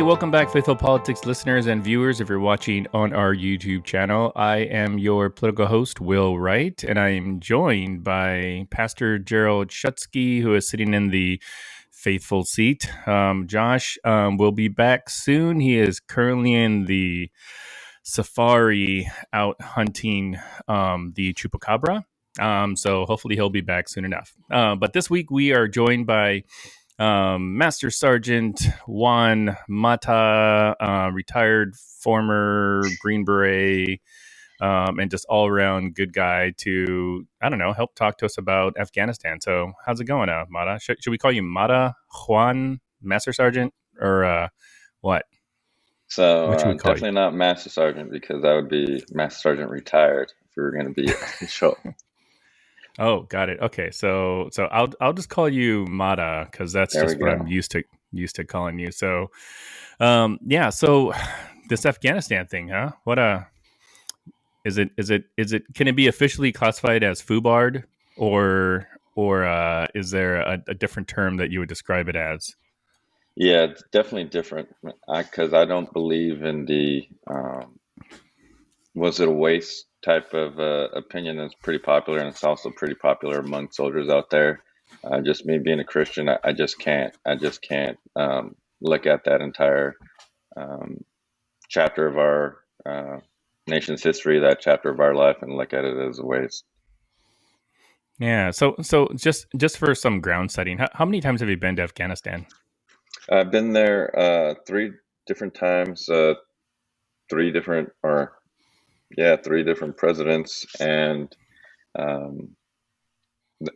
welcome back, Faithful Politics listeners and viewers. If you're watching on our YouTube channel, I am your political host, Will Wright, and I am joined by Pastor Gerald Shutsky, who is sitting in the faithful seat. Josh will be back soon. He is currently in the safari out hunting the chupacabra. So hopefully he'll be back soon enough. But this week we are joined by Master Sergeant Juan Mata, retired former Green Beret, and just all around good guy to, I don't know, help talk to us about Afghanistan. So how's it going, Mata? Should we call you Mata, Juan, Master Sergeant, or what? So What should we call definitely you? not Master Sergeant, because that would be Master Sergeant retired if we were going to be official. Oh, got it. Okay, so I'll just call you Mata because that's There just we what go. I'm used to calling you. So, yeah. So this Afghanistan thing, huh? What is it? Can it be officially classified as FUBARD, or is there a different term that you would describe it as? Yeah, it's definitely different, because I don't believe in the was it a waste type of opinion that's pretty popular, and it's also pretty popular among soldiers out there. Just me being a Christian, I just can't. I just can't look at that entire um, chapter of our nation's history, that chapter of our life, and look at it as a waste. Yeah. So just for some ground setting, how many times have you been to Afghanistan? I've been there 3 different times, three different, or yeah, 3 different presidents, and um,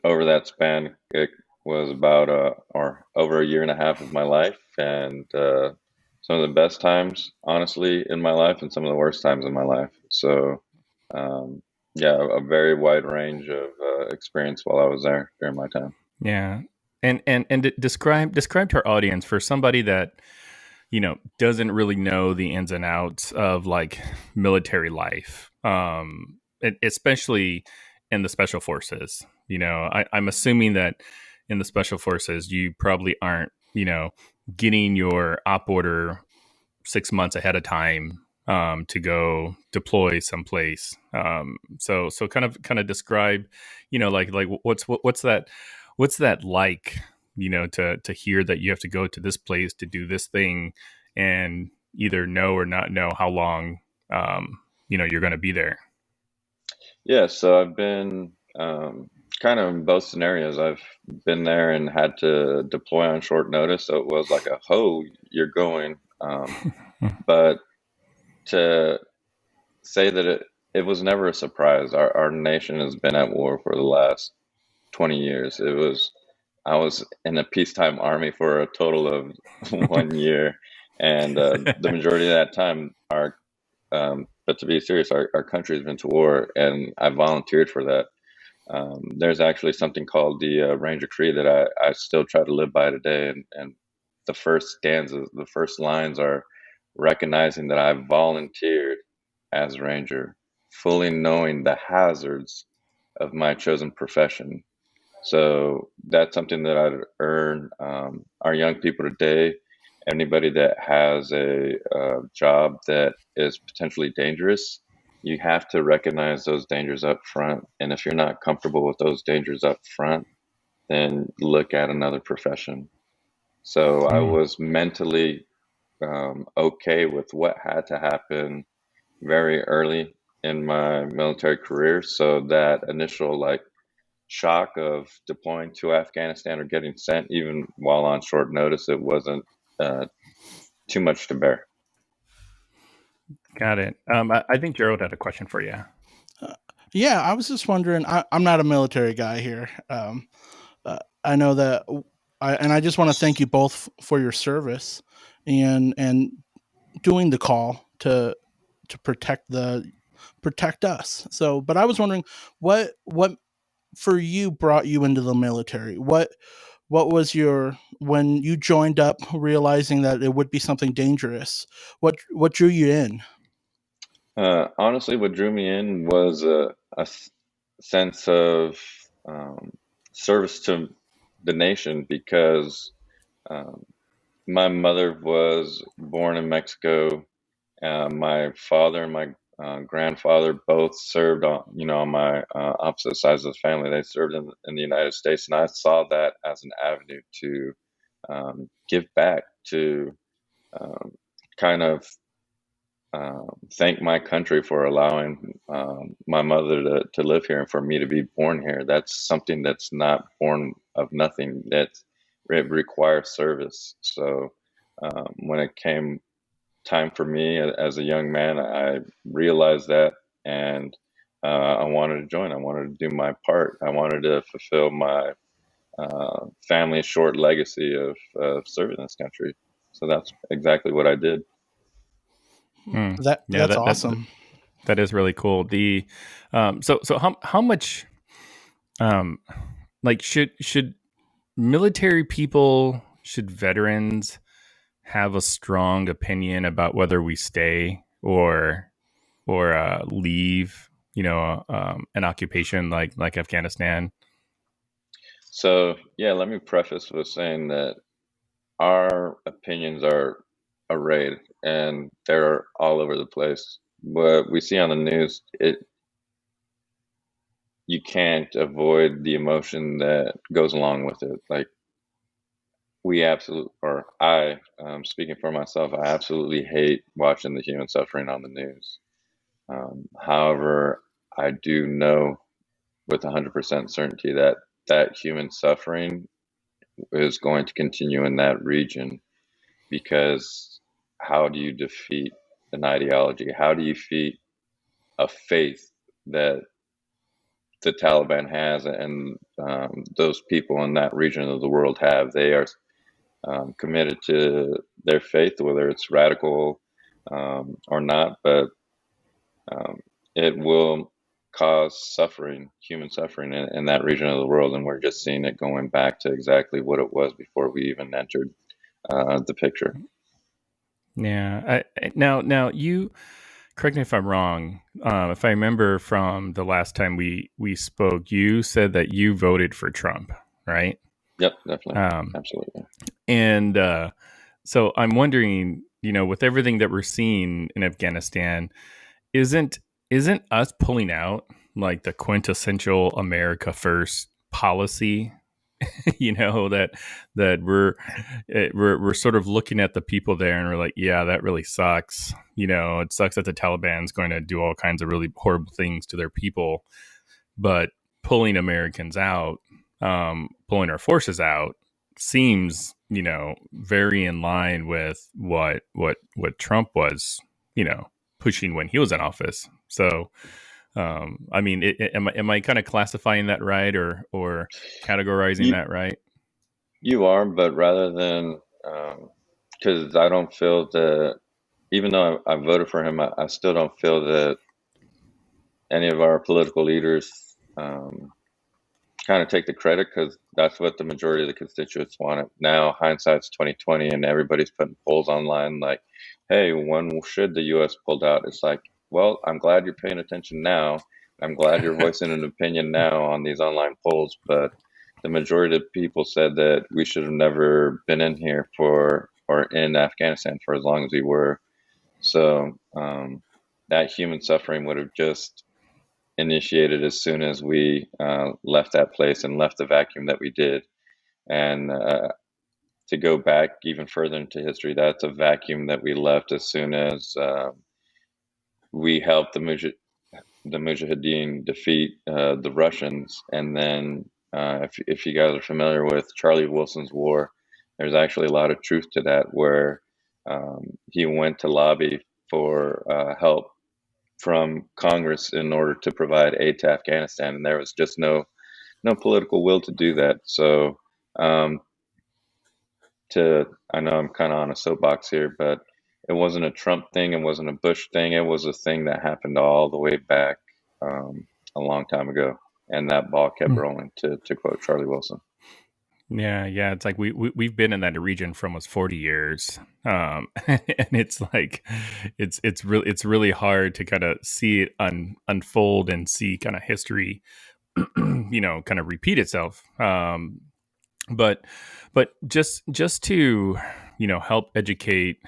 over that span, it was about or over a year and a half of my life, and some of the best times, honestly, in my life, and some of the worst times in my life. So, um, yeah, a very wide range of experience while I was there during my time. Yeah. And describe to our audience, for somebody that doesn't really know the ins and outs of like military life, especially in the special forces. I'm assuming that in the special forces you probably aren't getting your op order 6 months ahead of time to go deploy someplace. So kind of describe, like what's that like, to hear that you have to go to this place to do this thing, and either know or not know how long you're going to be there. Yeah, so I've been kind of in both scenarios. I've been there and had to deploy on short notice, so it was like a "ho, you're going." But to say that it was never a surprise. Our nation has been at war for the last 20 years. I was in a peacetime army for a total of 1 year, and the majority of that time, but to be serious, our country has been to war, and I volunteered for that. There's actually something called the Ranger Creed that I still try to live by today, and the first stanzas, the first lines are recognizing that I volunteered as Ranger, fully knowing the hazards of my chosen profession. So that's something that I'd urge our young people today. Anybody that has a job that is potentially dangerous, you have to recognize those dangers up front. And if you're not comfortable with those dangers up front, then look at another profession. So I was mentally okay with what had to happen very early in my military career. So that initial shock of deploying to Afghanistan or getting sent, even while on short notice, it wasn't uh, too much to bear. Got it. I think Gerald had a question for you. Yeah, I was just wondering. I'm not a military guy here. I know that, and I just want to thank you both for your service and doing the call to protect us. So, but I was wondering what for you brought you into the military. What was your, when you joined up, realizing that it would be something dangerous? What drew you in? Honestly, what drew me in was sense of service to the nation, because um, My mother was born in Mexico. My father and my grandfather both served on my opposite sides of the family. They served in the United States, and I saw that as an avenue to give back, to um, kind of thank my country for allowing my mother to live here and for me to be born here. That's something that's not born of nothing. It requires service. So when it came time for me as a young man, I realized that, and I wanted to join. I wanted to do my part. I wanted to fulfill my family's short legacy of serving this country. So that's exactly what I did. Hmm. Yeah, That's awesome. that is really cool. The so how much like should military people, should veterans have a strong opinion about whether we stay or leave, an occupation like Afghanistan? So yeah, let me preface with saying that our opinions are arrayed and they're all over the place. What we see on the news, you can't avoid the emotion that goes along with it. Like we absolutely, or I, speaking for myself, I absolutely hate watching the human suffering on the news. However, I do know with 100% certainty that that human suffering is going to continue in that region, because how do you defeat an ideology? How do you defeat a faith that the Taliban has and those people in that region of the world have? They are committed to their faith, whether it's radical or not, but um, it will cause suffering, human suffering in that region of the world. And we're just seeing it going back to exactly what it was before we even entered the picture. Yeah. Now you correct me if I'm wrong. If I remember from the last time we spoke, you said that you voted for Trump, right? Yep, definitely. Um, Absolutely. and so I'm wondering, with everything that we're seeing in Afghanistan, isn't isn't us pulling out like the quintessential America First policy? That we're sort of looking at the people there and we're like, yeah, that really sucks. It sucks that the Taliban's going to do all kinds of really horrible things to their people, but pulling Americans out, pulling our forces out, seems very in line with what Trump was pushing when he was in office. So I mean, am I kind of classifying that right, or categorizing You, that right? you are, but rather than, because I don't feel that, even though I voted for him, I still don't feel that any of our political leaders kind of take the credit, because that's what the majority of the constituents wanted. Now hindsight's 2020, and everybody's putting polls online like, "Hey, when should the U.S. pulled out?" It's like, well, I'm glad you're paying attention now. I'm glad you're voicing an opinion now on these online polls, but the majority of people said that we should have never been in here for or in Afghanistan for as long as we were. So that human suffering would have just initiated as soon as we left that place and left the vacuum that we did. And to go back even further into history, that's a vacuum that we left as soon as we helped the Mujahideen defeat the Russians. And then, if you guys are familiar with Charlie Wilson's War, there's actually a lot of truth to that, where he went to lobby for help from Congress in order to provide aid to Afghanistan, and there was just no political will to do that. So, um, I know I'm kind of on a soapbox here, but it wasn't a Trump thing, it wasn't a Bush thing, it was a thing that happened all the way back a long time ago, and that ball kept rolling. To quote Charlie Wilson. Yeah. It's like we've been in that region for almost 40 years, and it's like it's really hard to kind of see it unfold and see kind of history, kind of repeat itself. But just to help educate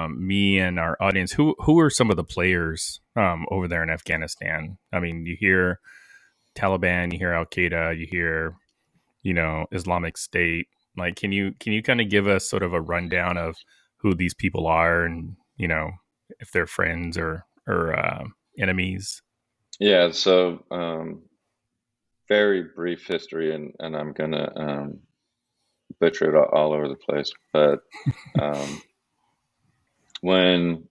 me and our audience. Who are some of the players over there in Afghanistan? I mean, you hear Taliban, you hear Al Qaeda, you hear Islamic State. Like, can you kind of give us sort of a rundown of who these people are, and if they're friends or enemies? Yeah, so very brief history, and I'm gonna butcher it all over the place. But um, when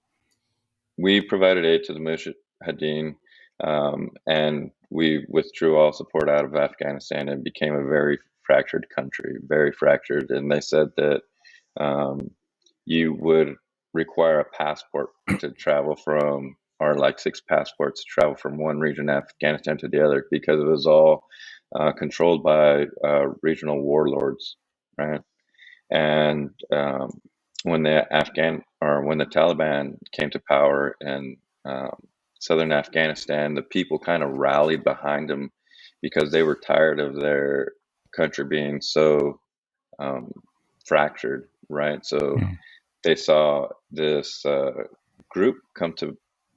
we provided aid to the Mujahideen, and we withdrew all support out of Afghanistan, it became a very fractured country, very fractured. And they said that um, you would require a passport to travel from, or like 6 passports to travel from one region of Afghanistan to the other, because it was all controlled by regional warlords, right? And when the Taliban came to power in um, southern Afghanistan, the people kind of rallied behind them because they were tired of their country being so um, fractured, right? So Mm. they saw this group come to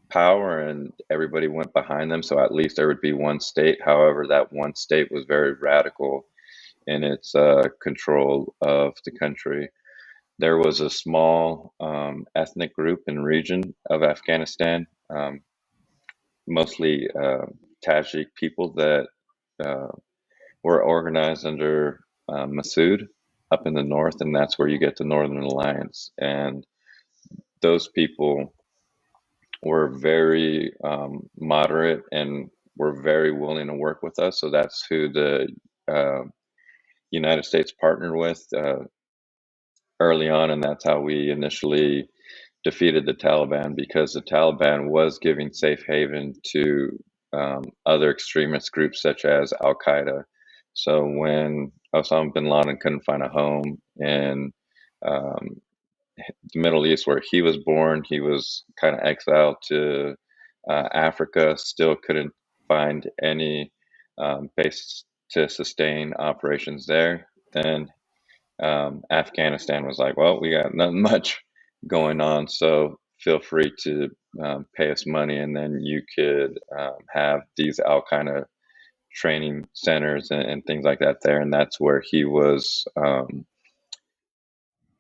power and everybody went behind them. So at least there would be one state. However, that one state was very radical in its control of the country. There was a small ethnic group and region of Afghanistan, mostly Tajik people that uh, were organized under Massoud up in the north, and that's where you get the Northern Alliance. And those people were very moderate and were very willing to work with us. So that's who the uh, United States partnered with early on, and that's how we initially defeated the Taliban, because the Taliban was giving safe haven to other extremist groups such as Al Qaeda. So when Osama bin Laden couldn't find a home in um, the Middle East where he was born, he was kind of exiled to Africa, still couldn't find any base to sustain operations there. Then Afghanistan was like, well, we got nothing much going on, so feel free to pay us money, and then you could have these Al Qaeda training centers and things like that there. And that's where he was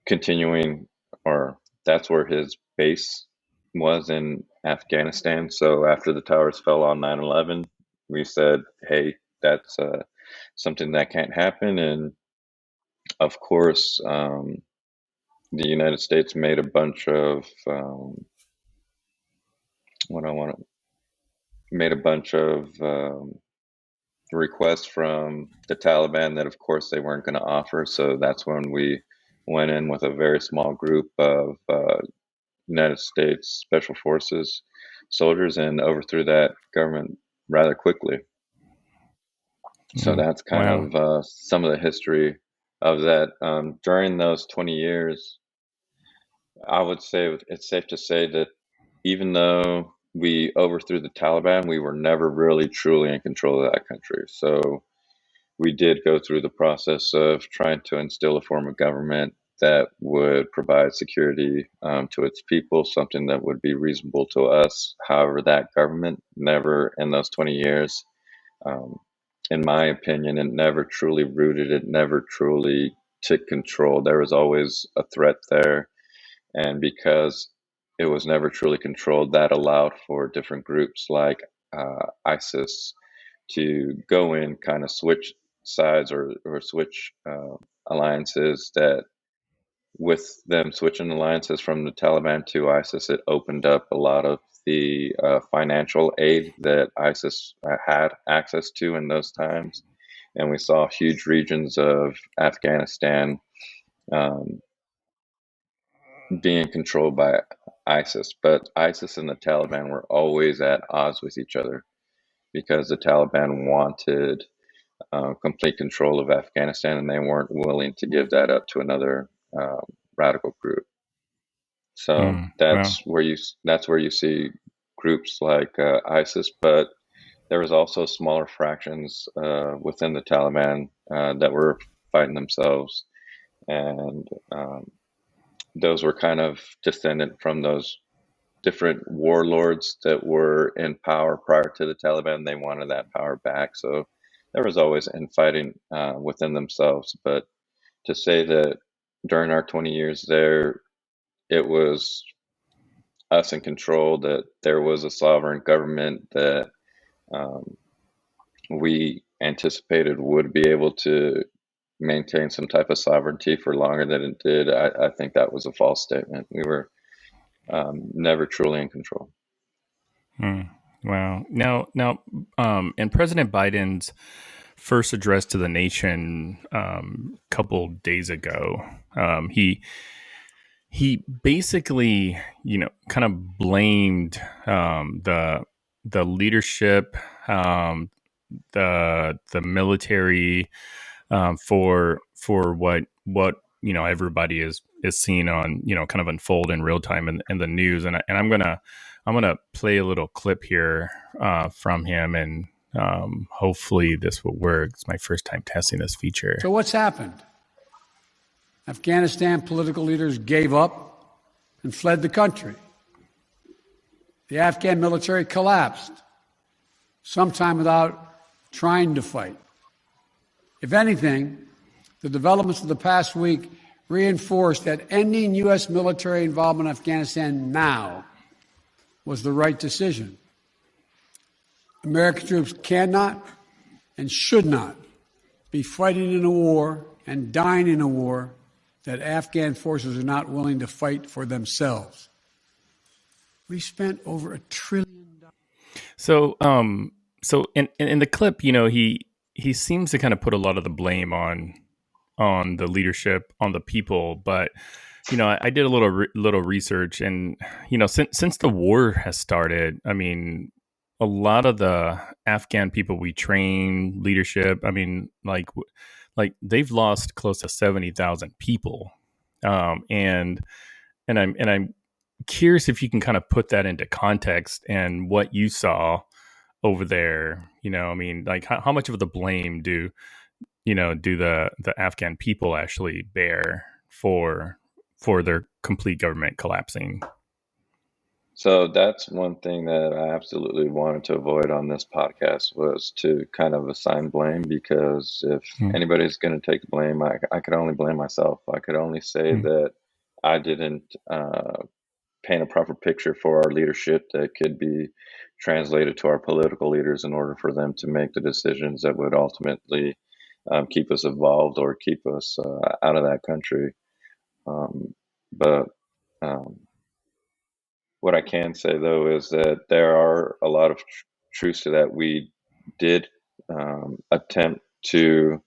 continuing, or that's where his base was in Afghanistan. So after the towers fell on 9/11, we said, hey, that's something that can't happen. And of course, the United States made a bunch of what I want to made a bunch of requests from the Taliban that, of course, they weren't going to offer. So that's when we went in with a very small group of United States Special Forces soldiers and overthrew that government rather quickly. So that's kind Wow. of some of the history of that. During those 20 years, I would say it's safe to say that even though we overthrew the Taliban, we were never really truly in control of that country. So we did go through the process of trying to instill a form of government that would provide security to its people, something that would be reasonable to us. However, that government never, in those 20 years, um, in my opinion, it never truly rooted, it never truly took control. There was always a threat there. And because it was never truly controlled, that allowed for different groups like ISIS to go in, kind of switch sides or switch alliances. That with them switching alliances from the Taliban to ISIS, it opened up a lot of the financial aid that ISIS had access to in those times. And we saw huge regions of Afghanistan um, being controlled by ISIS. But ISIS and the Taliban were always at odds with each other because the Taliban wanted complete control of Afghanistan, and they weren't willing to give that up to another radical group. So Wow. that's where you see groups like ISIS, but there was also smaller fractions within the Taliban that were fighting themselves, and those were kind of descendant from those different warlords that were in power prior to the Taliban. They wanted that power back. So there was always infighting within themselves. But to say that during our 20 years there, it was us in control, that there was a sovereign government that we anticipated would be able to maintain some type of sovereignty for longer than it did, I think that was a false statement. We were never truly in control. Wow. Now, in President Biden's first address to the nation a couple days ago, he basically, kind of blamed the leadership, the military, for what everybody is seeing on kind of unfold in real time in the news, and I'm gonna play a little clip here from him, and hopefully this will work. It's my first time testing this feature. So what's happened? Afghanistan political leaders gave up and fled the country. The Afghan military collapsed, sometime without trying to fight. If anything, the developments of the past week reinforced that ending U.S. military involvement in Afghanistan now was the right decision. American troops cannot and should not be fighting in a war and dying in a war that Afghan forces are not willing to fight for themselves. We spent over $1 trillion. So in the clip, he seems to kind of put a lot of the blame on the leadership, on the people, but I did a little research, and since the war has started, I mean, a lot of the Afghan people we train, leadership, I mean, like they've lost close to 70,000 people, and I'm curious if you can kind of put that into context and what you saw over there. I mean, like how much of the blame do the Afghan people actually bear for their complete government collapsing? So that's one thing that I absolutely wanted to avoid on this podcast, was to kind of assign blame, because if anybody's going to take the blame, I could only blame myself. I could only say that I didn't paint a proper picture for our leadership that could be translated to our political leaders in order for them to make the decisions that would ultimately keep us involved or keep us out of that country. But what I can say, though, is that there are a lot of truths to that. We did attempt to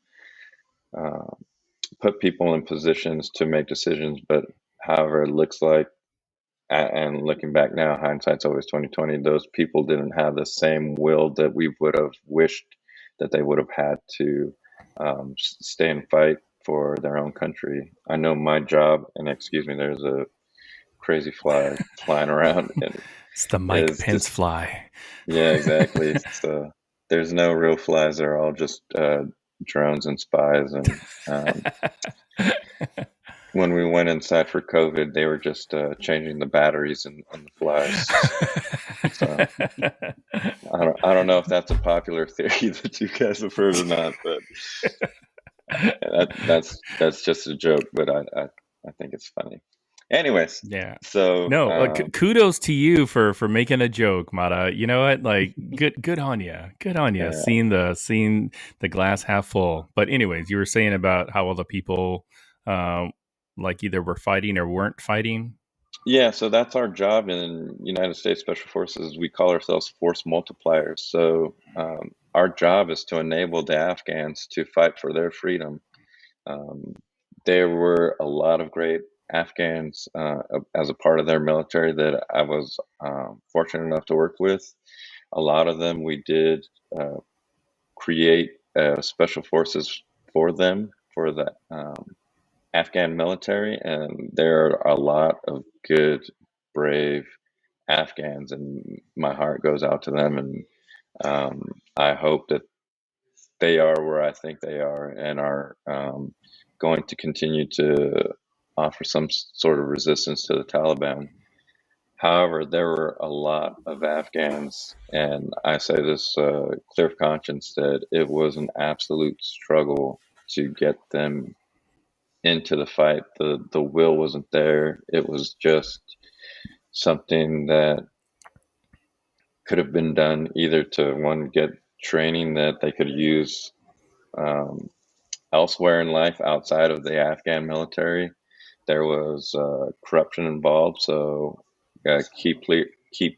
put people in positions to make decisions, but however, it looks like, and looking back now, hindsight's always 2020, those people didn't have the same will that we would have wished that they would have had to stay and fight for their own country. I know my job, and excuse me, there's a crazy fly flying around. And it's the Mike Pence fly. Yeah, exactly. So there's no real flies. They're all just drones and spies. And when we went inside for COVID, they were just changing the batteries in the flies. So I don't know if that's a popular theory that you guys have heard or not, but that's just a joke. But I think it's funny. Anyways, yeah. So no, kudos to you for making a joke, Mata. You know what? Like, good on you. Good on you. Yeah. Seeing the glass half full. But anyways, you were saying about how all the people like either were fighting or weren't fighting. Yeah, so that's our job in United States Special Forces. We call ourselves force multipliers. So our job is to enable the Afghans to fight for their freedom. There were a lot of great Afghans as a part of their military that I was fortunate enough to work with. A lot of them, we did create special forces for them, for the Afghan military, and there are a lot of good, brave Afghans, and my heart goes out to them, and I hope that they are where I think they are, and are going to continue to offer some sort of resistance to the Taliban. However, there were a lot of Afghans, and I say this clear of conscience, that it was an absolute struggle to get them into the fight. The will wasn't there. It was just something that could have been done either to, one, get training that they could use elsewhere in life outside of the Afghan military. There was corruption involved, so key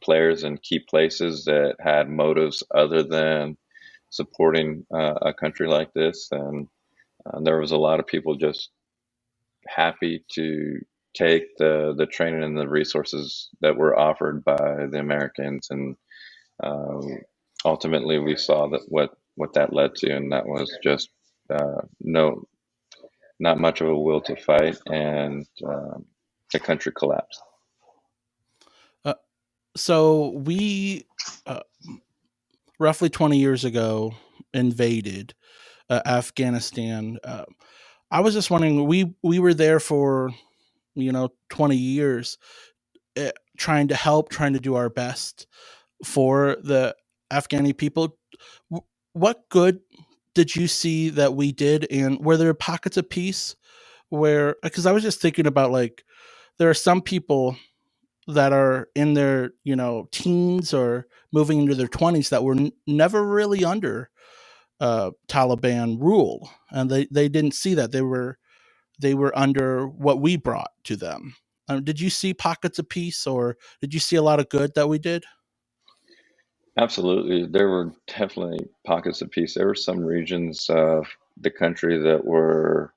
players in key places that had motives other than supporting a country like this, and there was a lot of people just happy to take the training and the resources that were offered by the Americans, and ultimately we saw that what that led to, and that was just not much of a will to fight, and the country collapsed. So we roughly 20 years ago invaded Afghanistan. I was just wondering, we were there for 20 years, trying to help, trying to do our best for the Afghani people. What good did you see that we did, and were there pockets of peace where, because I was just thinking about, like, there are some people that are in their teens or moving into their 20s that were never really under Taliban rule, and they didn't see that they were under what we brought to them. Did you see pockets of peace, or did you see a lot of good that we did? Absolutely. There were definitely pockets of peace. There were some regions of the country that were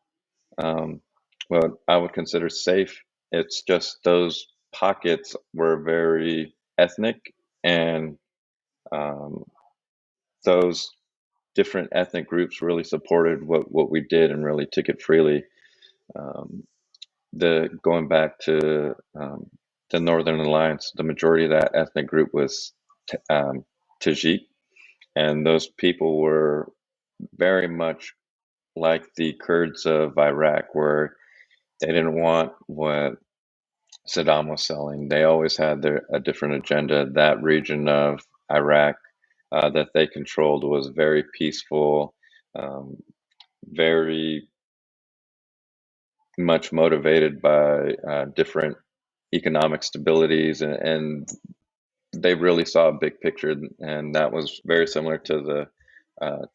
what I would consider safe. It's just those pockets were very ethnic, and those different ethnic groups really supported what we did and really took it freely. Going back to the Northern Alliance, the majority of that ethnic group was Tajik, and those people were very much like the Kurds of Iraq, where they didn't want what Saddam was selling. They always had a different agenda. That region of Iraq that they controlled was very peaceful, very much motivated by different economic stabilities, and they really saw a big picture, and that was very similar to the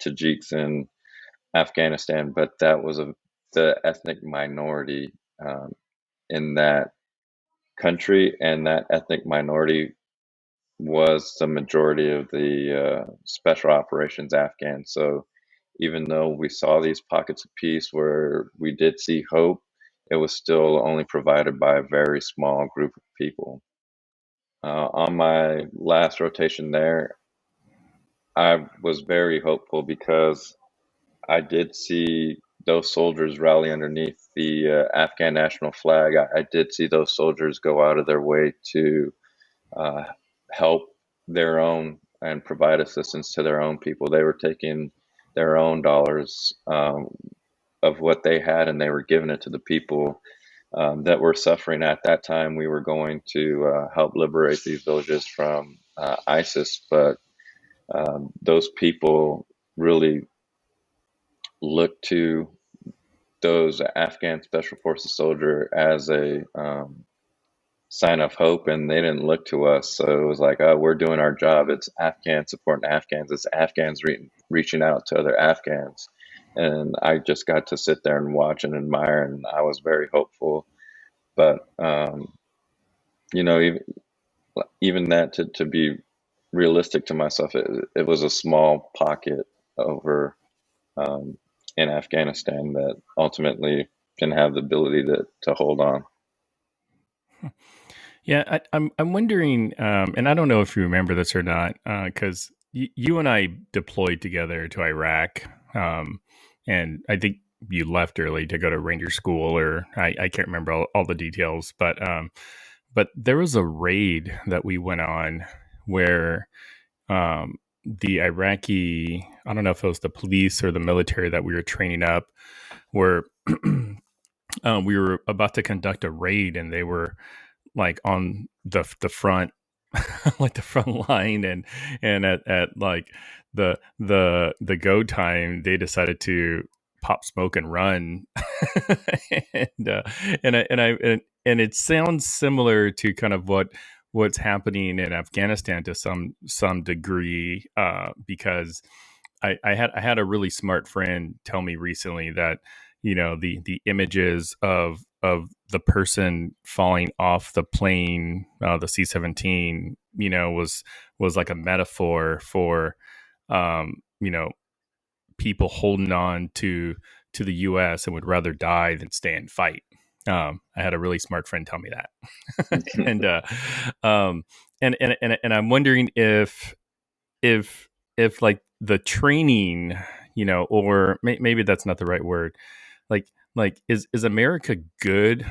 Tajiks in Afghanistan, but that was the ethnic minority in that country, and that ethnic minority was the majority of the special operations Afghans. So even though we saw these pockets of peace where we did see hope, it was still only provided by a very small group of people. On my last rotation there, I was very hopeful because I did see those soldiers rally underneath the Afghan national flag. I did see those soldiers go out of their way to help their own and provide assistance to their own people. They were taking their own dollars of what they had, and they were giving it to the people that were suffering at that time. We were going to help liberate these villages from ISIS, but those people really looked to those Afghan Special Forces soldier as a sign of hope, and they didn't look to us. So it was like, oh, we're doing our job. It's Afghans supporting Afghans. It's Afghans reaching out to other Afghans. And I just got to sit there and watch and admire, and I was very hopeful. But, even that, to be realistic to myself, it was a small pocket over in Afghanistan that ultimately can have the ability to hold on. Yeah, I'm wondering, and I don't know if you remember this or not, because you and I deployed together to Iraq, and I think you left early to go to Ranger School, or I can't remember all the details, but there was a raid that we went on where the Iraqi, I don't know if it was the police or the military that we were training up, were we were about to conduct a raid, and they were like on the front, like the front line, and at like the go time, they decided to pop smoke and run, and and it sounds similar to kind of what's happening in Afghanistan to some degree, because I had a really smart friend tell me recently that the images of the person falling off the plane, the C-17, was like a metaphor for people holding on to the U.S. and would rather die than stay and fight. I had a really smart friend tell me that, um, and I'm wondering if like the training, or maybe that's not the right word. Like is America good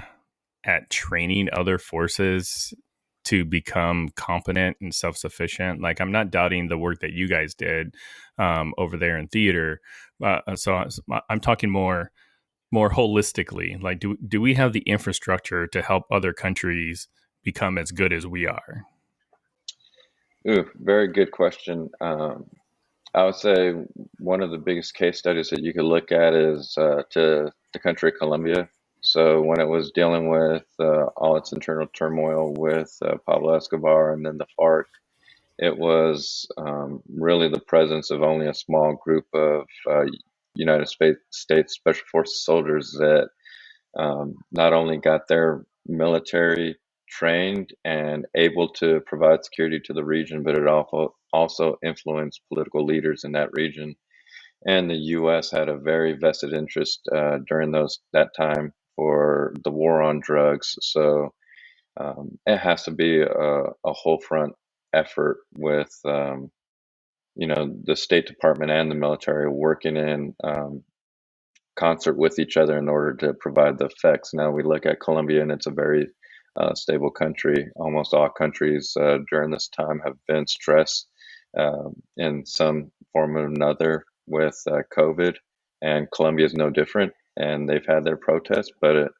at training other forces to become competent and self-sufficient? Like, I'm not doubting the work that you guys did over there in theater. So I'm talking more holistically. Like, do we have the infrastructure to help other countries become as good as we are? Ooh, very good question. I would say one of the biggest case studies that you could look at is to the country of Colombia. So when it was dealing with all its internal turmoil with Pablo Escobar and then the FARC, it was really the presence of only a small group of United States Special Forces soldiers that not only got their military trained and able to provide security to the region, but it also influenced political leaders in that region. And the U.S. had a very vested interest during that time for the war on drugs. So it has to be a whole front effort with the State Department and the military working in concert with each other in order to provide the effects. Now we look at Colombia, and it's a very stable country. Almost all countries during this time have been stressed in some form or another with COVID, and Colombia is no different. And they've had their protests, but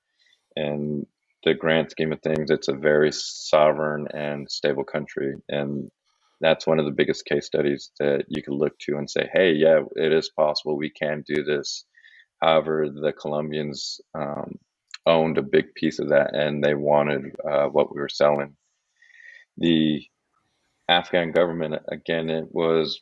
in the grand scheme of things, it's a very sovereign and stable country. And that's one of the biggest case studies that you can look to and say, hey, yeah, it is possible. We can do this. However, the Colombians owned a big piece of that, and they wanted what we were selling. The Afghan government, again, it was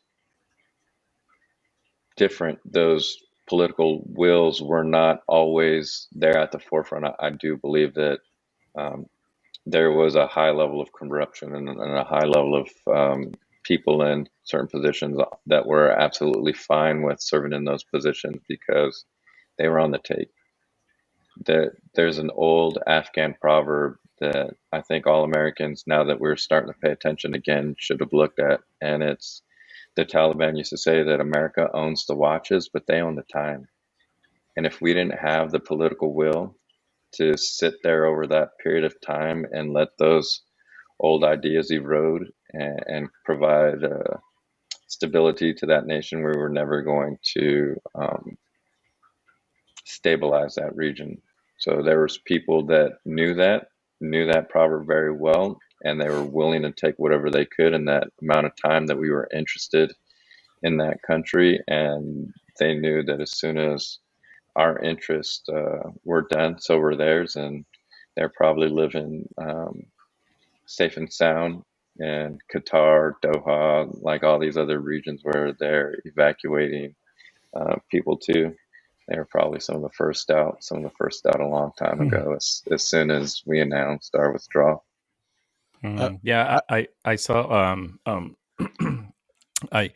different. Those political wills were not always there at the forefront. I do believe that there was a high level of corruption and a high level of people in certain positions that were absolutely fine with serving in those positions because they were on the take. There's an old Afghan proverb that I think all Americans, now that we're starting to pay attention again, should have looked at. And it's the Taliban used to say that America owns the watches, but they own the time. And if we didn't have the political will to sit there over that period of time and let those old ideas erode and provide stability to that nation, we were never going to stabilize that region. So there was people that knew that proverb very well, and they were willing to take whatever they could in that amount of time that we were interested in that country. And they knew that as soon as our interests were done, so were theirs, and they're probably living safe and sound in Qatar, Doha, like all these other regions where they're evacuating people to. They were probably some of the first out a long time ago, as soon as we announced our withdrawal. Yeah, I saw I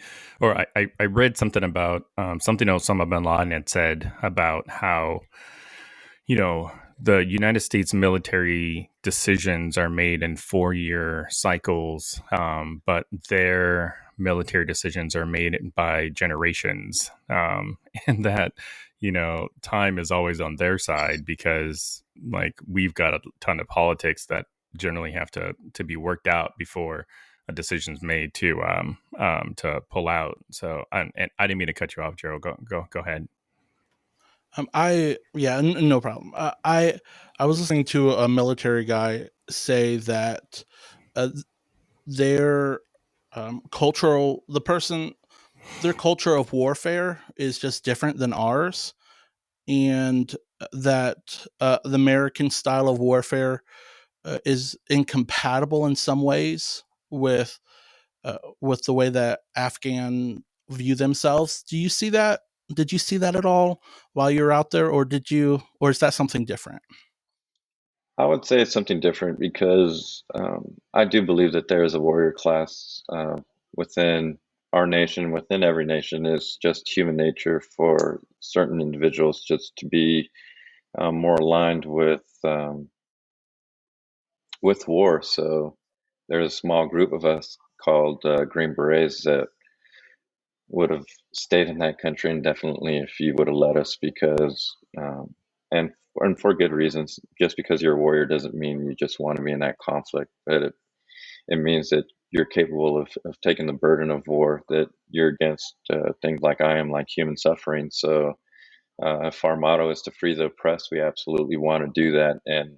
read something about something Osama bin Laden had said about how the United States military decisions are made in 4-year cycles, but their military decisions are made by generations, and that time is always on their side because like we've got a ton of politics that generally have to be worked out before a decision's made to pull out. So and I didn't mean to cut you off, Gerald. Go ahead. No problem. I was listening to a military guy say that uh, their cultural the person their culture of warfare is just different than ours, and that the American style of warfare is incompatible in some ways with the way that Afghan view themselves. Do you see that? Did you see that at all while you were out there, or is that something different? I would say it's something different because I do believe that there is a warrior class within our nation, within every nation. Is just human nature for certain individuals just to be more aligned with war. So there's a small group of us called Green Berets that would have stayed in that country indefinitely if you would have let us, because and for good reasons. Just because you're a warrior doesn't mean you just want to be in that conflict, but it means that you're capable of taking the burden of war, that you're against things like I am, like human suffering. So if our motto is to free the oppressed, we absolutely want to do that, and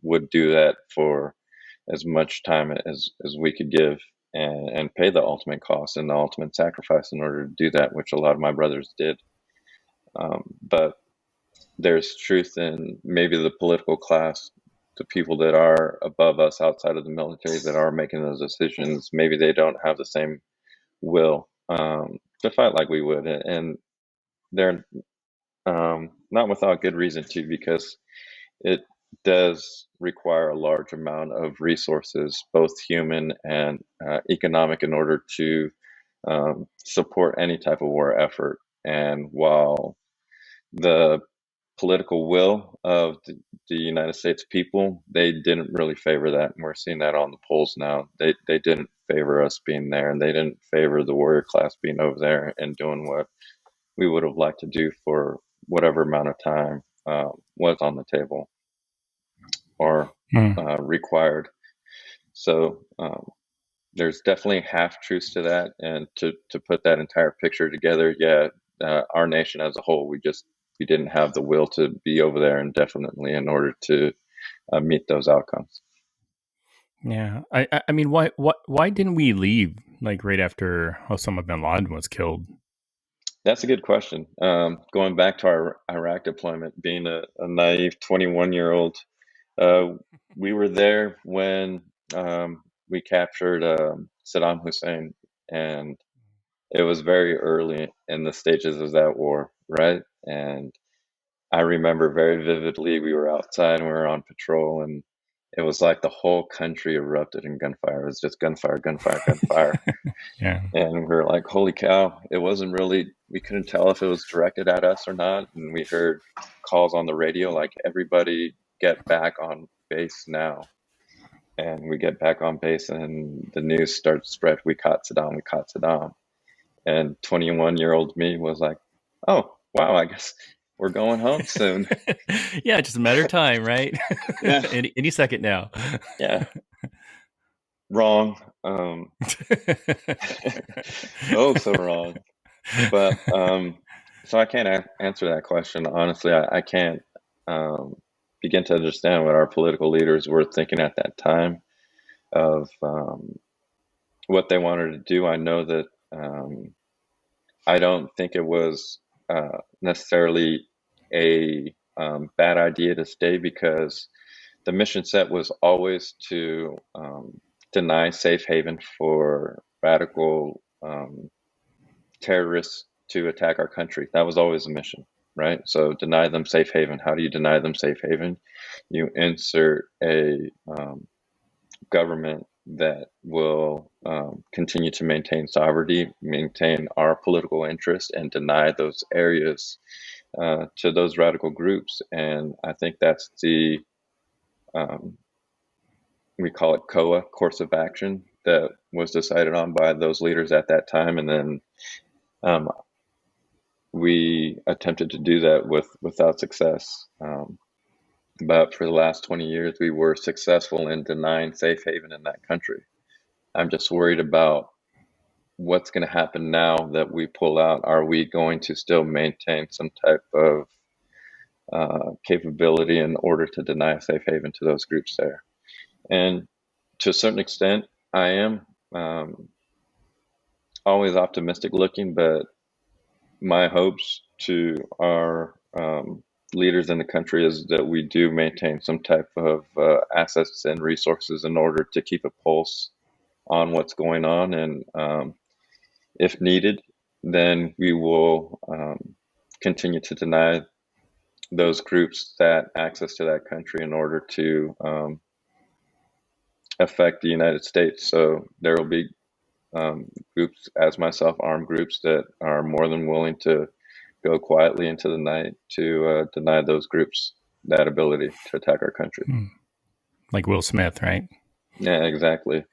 would do that for as much time as we could give, and pay the ultimate cost and the ultimate sacrifice in order to do that, which a lot of my brothers did. But there's truth in maybe the political class, the people that are above us outside of the military that are making those decisions. Maybe they don't have the same will to fight like we would, and they're not without good reason too, because it does require a large amount of resources, both human and economic, in order to support any type of war effort. And while the political will of the United States people, they didn't really favor that, and we're seeing that on the polls now. They didn't favor us being there, and they didn't favor the warrior class being over there and doing what we would have liked to do for whatever amount of time was on the table or required. So there's definitely half truths to that, and to put that entire picture together, our nation as a whole, we didn't have the will to be over there indefinitely in order to meet those outcomes. Yeah, I mean, why didn't we leave like right after Osama bin Laden was killed? That's a good question. Going back to our Iraq deployment, being a naive 21-year-old, we were there when we captured Saddam Hussein, and it was very early in the stages of that war, right? And I remember very vividly, we were outside and we were on patrol, and it was like the whole country erupted in gunfire. It was just gunfire, gunfire, gunfire. Yeah. And we were like, holy cow, it wasn't really, we couldn't tell if it was directed at us or not. And we heard calls on the radio like, everybody get back on base now. And we get back on base, and the news starts to spread. We caught Saddam, we caught Saddam. And 21-year-old me was like, oh, wow, I guess we're going home soon. Yeah, just a matter of time, right? Yeah. Any second now. Yeah. Wrong. Oh, so wrong. But so I can't answer that question. Honestly, I can't begin to understand what our political leaders were thinking at that time of what they wanted to do. I know that I don't think it was necessarily a bad idea to stay, because the mission set was always to deny safe haven for radical terrorists to attack our country. That was always the mission, right? So deny them safe haven. How do you deny them safe haven? You insert a government that will continue to maintain sovereignty, maintain our political interest, and deny those areas to those radical groups. And I think that's the we call it COA, course of action, that was decided on by those leaders at that time. And then we attempted to do that without success. But for the last 20 years, we were successful in denying safe haven in that country. I'm just worried about what's going to happen now that we pull out. Are we going to still maintain some type of capability in order to deny a safe haven to those groups there. And to a certain extent, I am always optimistic looking, but my hopes to our leaders in the country is that we do maintain some type of assets and resources in order to keep a pulse on what's going on. And if needed, then we will continue to deny those groups that access to that country in order to affect the United States. So there will be groups as myself, armed groups that are more than willing to go quietly into the night to deny those groups that ability to attack our country. Like Will Smith, right? Yeah, exactly.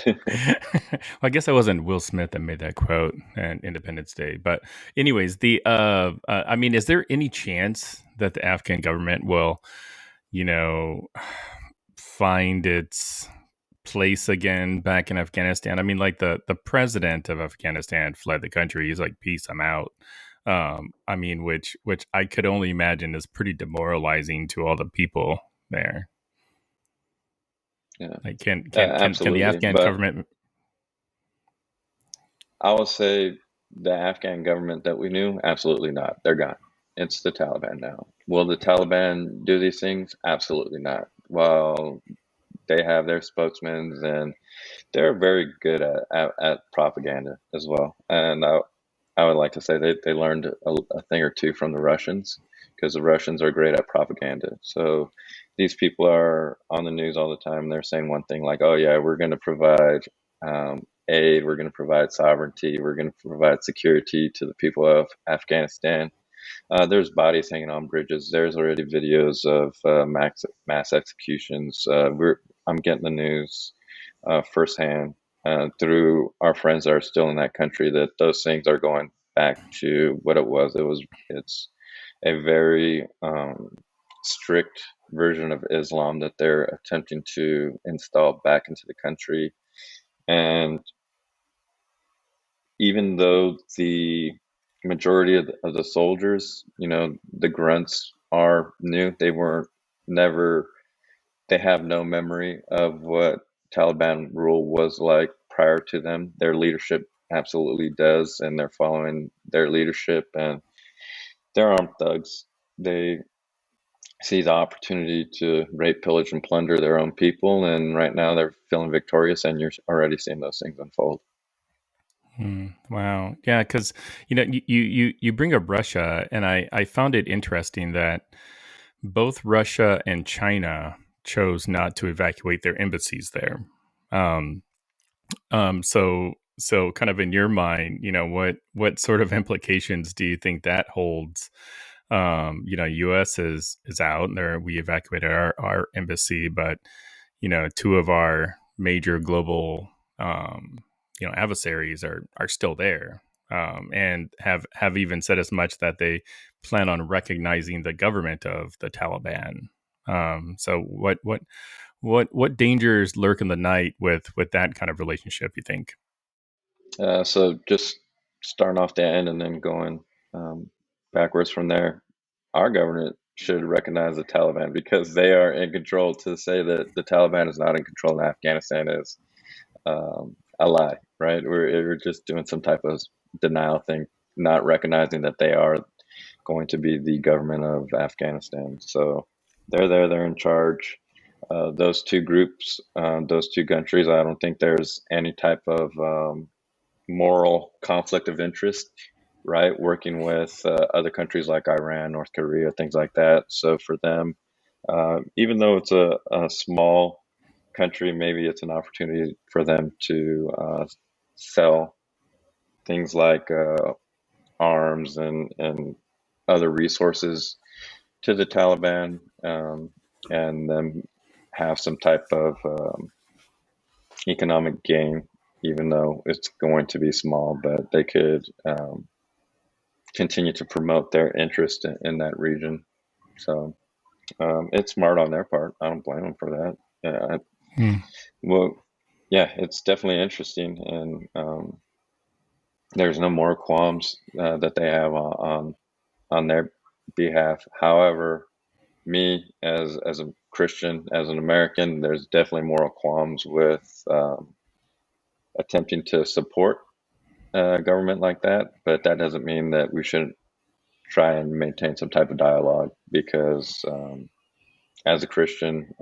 Well, I guess it wasn't Will Smith that made that quote on Independence Day. But anyways, I mean, is there any chance that the Afghan government will, find its place again back in Afghanistan? I mean, like the president of Afghanistan fled the country. He's like, peace, I'm out. I mean, which I could only imagine is pretty demoralizing to all the people there. Yeah, like can absolutely. the Afghan But government? I will say the Afghan government that we knew, absolutely not. They're gone. It's the Taliban now. Will the Taliban do these things? Absolutely not. Well, they have their spokesmen, and they're very good at propaganda as well. And I would like to say they learned a thing or two from the Russians, because the Russians are great at propaganda. So these people are on the news all the time. They're saying one thing like, oh yeah, we're going to provide aid, we're going to provide sovereignty, we're going to provide security to the people of Afghanistan. There's bodies hanging on bridges. There's already videos of mass executions. I'm getting the news firsthand through our friends that are still in that country that those things are going back to what it was. It's a very strict version of Islam that they're attempting to install back into the country. And even though the majority of the soldiers, the grunts are new, they have no memory of what Taliban rule was like prior to them. Their leadership absolutely does, and they're following their leadership, and they're armed thugs. They see the opportunity to rape, pillage, and plunder their own people, and right now they're feeling victorious, and you're already seeing those things unfold. Wow. Yeah, because you bring up Russia, and I found it interesting that both Russia and China chose not to evacuate their embassies there. So kind of in your mind, what sort of implications do you think that holds? U.S. is out there. We evacuated our embassy, but two of our major global adversaries are still there, and have even said as much that they plan on recognizing the government of the Taliban. So what dangers lurk in the night with that kind of relationship, you think? So just starting off the end and then going backwards from there, our government should recognize the Taliban, because they are in control. To say that the Taliban is not in control in Afghanistan is a lie, right? We're just doing some type of denial thing, not recognizing that they are going to be the government of Afghanistan. So they're there, they're in charge. Those two groups, those two countries, I don't think there's any type of moral conflict of interest, right? Working with other countries like Iran, North Korea, things like that. So for them, even though it's a small country, maybe it's an opportunity for them to sell things like arms and other resources to the Taliban, and then have some type of economic gain, even though it's going to be small, but they could continue to promote their interest in that region. So it's smart on their part. I don't blame them for that. Well, yeah, it's definitely interesting, and there's no more qualms that they have on their behalf. However, me as a Christian, as an American, there's definitely moral qualms with attempting to support a government like that. But that doesn't mean that we shouldn't try and maintain some type of dialogue, because as a Christian,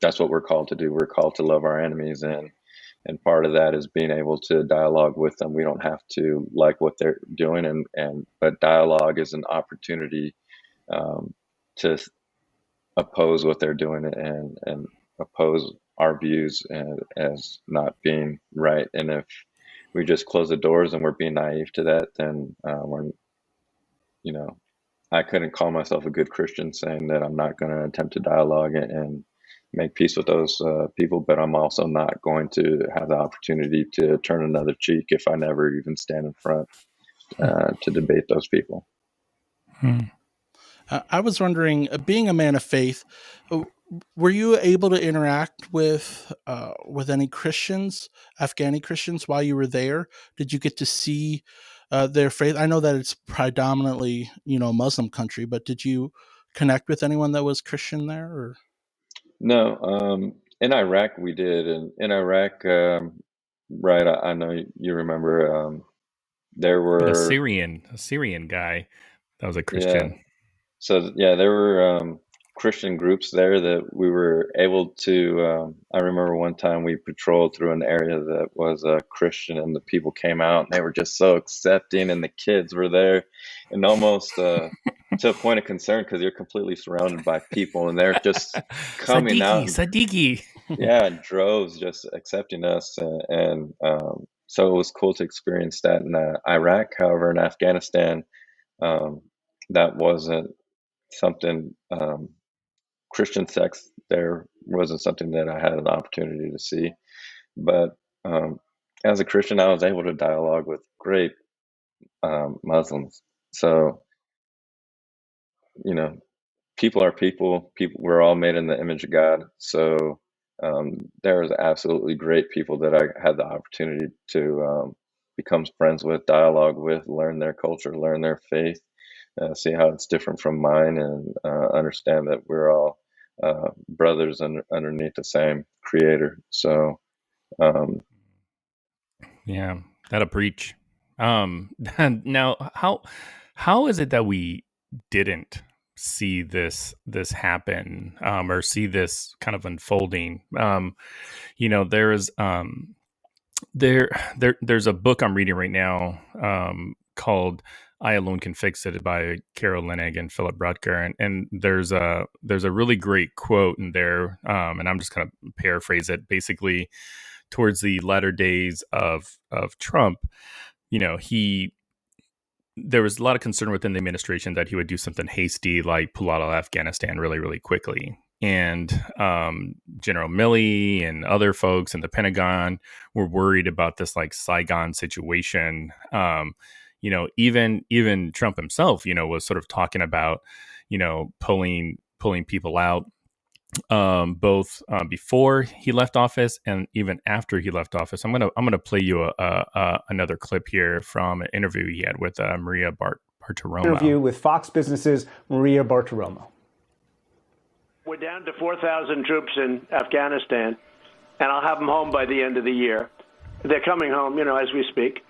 that's what we're called to do. We're called to love our enemies, and part of that is being able to dialogue with them. We don't have to like what they're doing, but dialogue is an opportunity to oppose what they're doing and oppose our views as not being right. And if we just close the doors and we're being naive to that, then I couldn't call myself a good Christian saying that I'm not going to attempt to dialogue and make peace with those people, but I'm also not going to have the opportunity to turn another cheek if I never even stand in front to debate those people. I was wondering, being a man of faith, were you able to interact with any Christians, Afghani Christians, while you were there? Did you get to see their faith? I know that it's predominantly, Muslim country, but did you connect with anyone that was Christian there? Or? No, in Iraq we did, and in Iraq, right? I know you remember. There were a Syrian guy that was a Christian. Yeah. So yeah, there were Christian groups there that we were able to. I remember one time we patrolled through an area that was Christian, and the people came out and they were just so accepting, and the kids were there, and almost to a point of concern, because you're completely surrounded by people, and they're just coming out. Sadiqi. Yeah, in droves, just accepting us, and so it was cool to experience that in Iraq. However, in Afghanistan, that wasn't something. Christian sex there wasn't something that I had an opportunity to see, but as a Christian, I was able to dialogue with great Muslims. So, people are people. We're all made in the image of God. So there was absolutely great people that I had the opportunity to become friends with, dialogue with, learn their culture, learn their faith, see how it's different from mine, and understand that we're all brothers underneath the same Creator. So, yeah, that'll preach. Now, how is it that we didn't see this happen, or see this kind of unfolding? There's a book I'm reading right now called "I Alone Can Fix It" by Carol Leonnig and Philip Rutger, and there's a really great quote in there, and I'm just going to paraphrase it. Basically, towards the latter days of Trump, there was a lot of concern within the administration that he would do something hasty, like pull out of Afghanistan really, really quickly. And General Milley and other folks in the Pentagon were worried about this like Saigon situation. Even Trump himself, was sort of talking about, pulling people out, both before he left office and even after he left office. I'm gonna play you another clip here from an interview he had with Maria Bartiromo. Interview with Fox Business's Maria Bartiromo. We're down to 4,000 troops in Afghanistan, and I'll have them home by the end of the year. They're coming home, as we speak.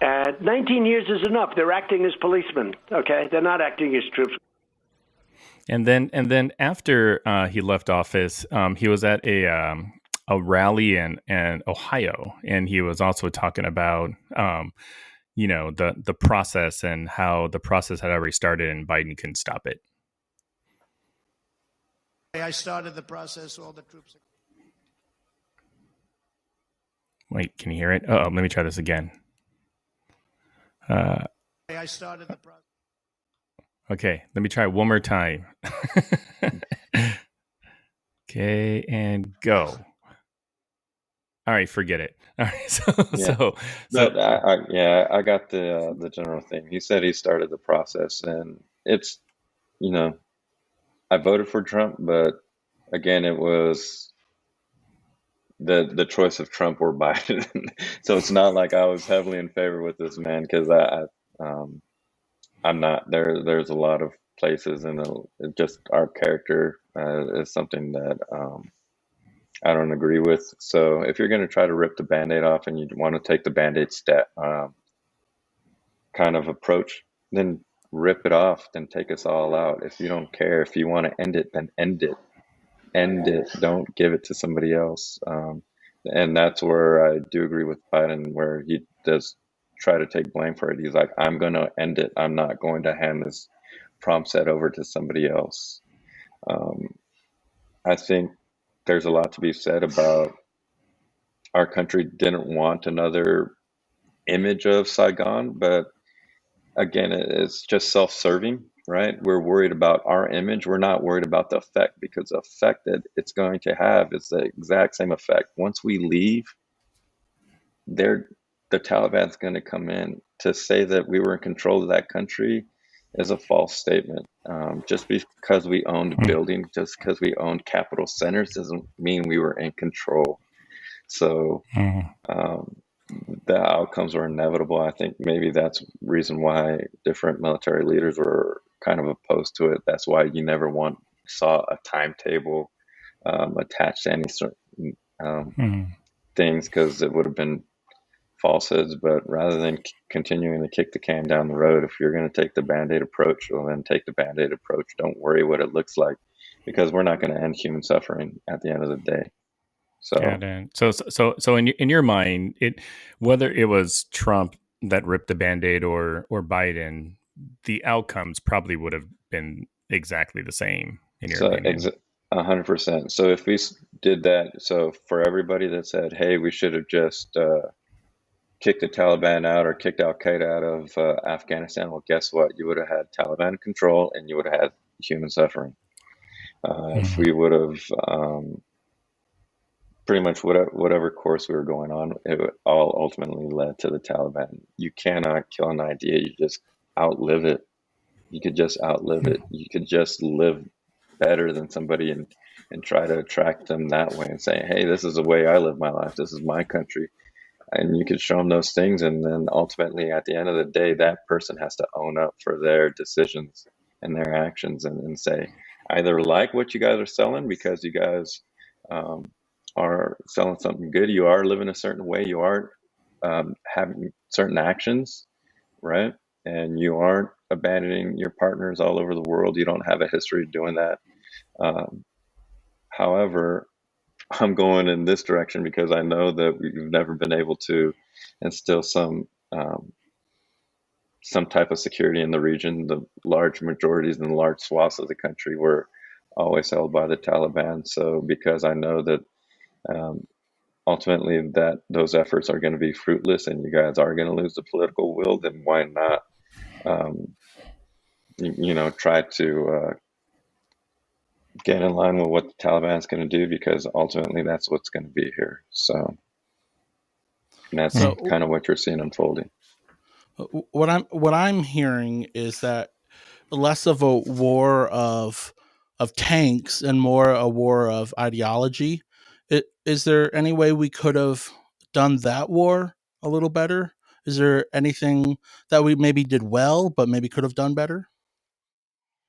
And 19 years is enough. They're acting as policemen, okay? They're not acting as troops. And then after he left office, he was at a rally in Ohio, and he was also talking about the process and how the process had already started and Biden couldn't stop it. I started the process. All the troops. Wait, can you hear it? Oh, let me try this again. I started the process. Okay, let me try it one more time. Okay, and go. All right, forget it. All right, I got the general thing. He said he started the process, and it's, I voted for Trump, but again, it was the choice of Trump or Biden. So it's not like I was heavily in favor with this man, because I'm not. There's a lot of places, and just our character is something that I don't agree with. So if you're going to try to rip the Band-Aid off and you want to take the Band-Aid kind of approach, then rip it off, then take us all out. If you don't care, if you want to end it, then end it. End it. Don't give it to somebody else. And that's where I do agree with Biden, where he does try to take blame for it. He's like, I'm going to end it. I'm not going to hand this prompt set over to somebody else. I think there's a lot to be said about our country didn't want another image of Saigon, but again, it's just self-serving, right? We're worried about our image. We're not worried about the effect, because the effect that it's going to have is the exact same effect. Once we leave, the Taliban's going to come in. To say that we were in control of that country is a false statement. Just because we owned buildings, just because we owned capital centers, doesn't mean we were in control. So the outcomes were inevitable. I think maybe that's the reason why different military leaders were kind of opposed to it. That's why you never saw a timetable attached to any certain things, because it would have been falsehoods. But rather than continuing to kick the can down the road, if you're going to take the Band-Aid approach, well, then take the Band-Aid approach. Don't worry what it looks like, because we're not going to end human suffering at the end of the day. So in your mind, whether it was Trump that ripped the Band-Aid or Biden, the outcomes probably would have been exactly the same in your opinion. 100%. So if we did that, so for everybody that said, hey, we should have just kicked the Taliban out or kicked Al Qaeda out of Afghanistan, well, guess what? You would have had Taliban control and you would have had human suffering. If we would have pretty much whatever course we were going on, it all ultimately led to the Taliban. You cannot kill an idea. You just outlive it. You could just outlive it. You could just live better than somebody and try to attract them that way and say, hey, this is the way I live my life. This is my country. And you could show them those things. And then ultimately, at the end of the day, that person has to own up for their decisions and their actions and say, I either like what you guys are selling because you guys are selling something good. You are living a certain way. You are having certain actions, right? And you aren't abandoning your partners all over the world. You don't have a history of doing that. However, I'm going in this direction because I know that we've never been able to instill some type of security in the region. The large majorities and large swaths of the country were always held by the Taliban. So because I know that ultimately that those efforts are going to be fruitless and you guys are going to lose the political will, then why not try to get in line with what the Taliban is going to do, because ultimately that's what's going to be here. So that's kind of what you're seeing unfolding. What I'm hearing is that less of a war of tanks and more a war of ideology. Is there any way we could have done that war a little better? Is there anything that we maybe did well, but maybe could have done better?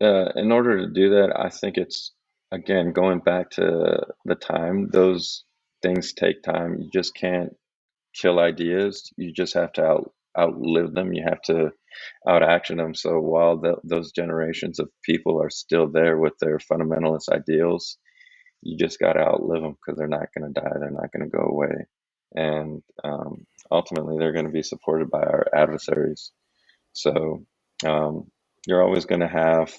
In order to do that, I think it's, again, going back to the time, those things take time. You just can't kill ideas. You just have to outlive them. You have to out-action them. So while those generations of people are still there with their fundamentalist ideals, you just got to outlive them, because they're not going to die. They're not going to go away. And ultimately, they're going to be supported by our adversaries. So you're always going to have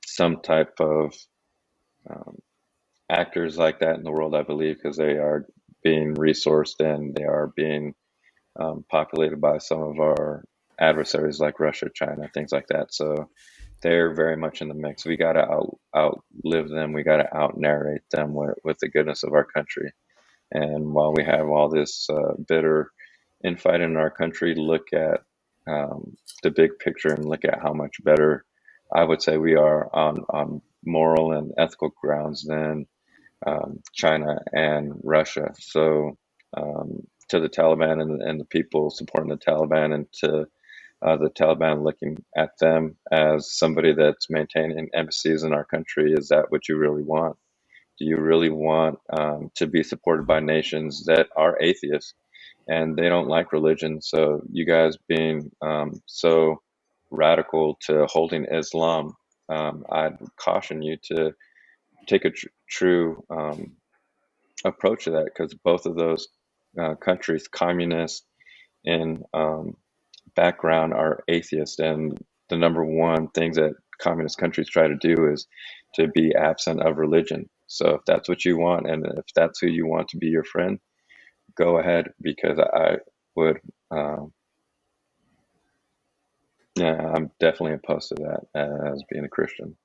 some type of actors like that in the world, I believe, because they are being resourced and they are being populated by some of our adversaries like Russia, China, things like that. So they're very much in the mix. We got to outlive them. We got to out-narrate them with the goodness of our country. And while we have all this bitter infight in our country, look at the big picture and look at how much better I would say we are on moral and ethical grounds than China and Russia. So to the Taliban and the people supporting the Taliban, and to the Taliban looking at them as somebody that's maintaining embassies in our country. Is that what you really want? Do you really want to be supported by nations that are atheists and they don't like religion? So you guys being so radical to holding Islam, I'd caution you to take a true approach to that, because both of those countries, communist in background, are atheist, and the number one things that communist countries try to do is to be absent of religion. So if that's what you want, and if that's who you want to be your friend, go ahead, because I would, yeah, I'm definitely opposed to that as being a Christian.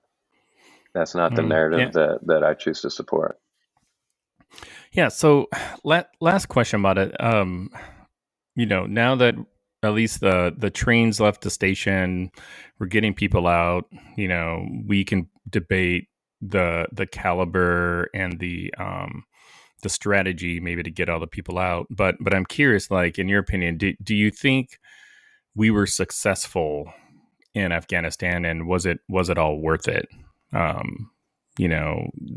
That's not the narrative that I choose to support. Yeah. So, last question about it. Now that at least the trains left the station, we're getting people out. We can debate the caliber and the strategy maybe to get all the people out. But I'm curious, like, in your opinion, do you think we were successful in Afghanistan, and was it all worth it?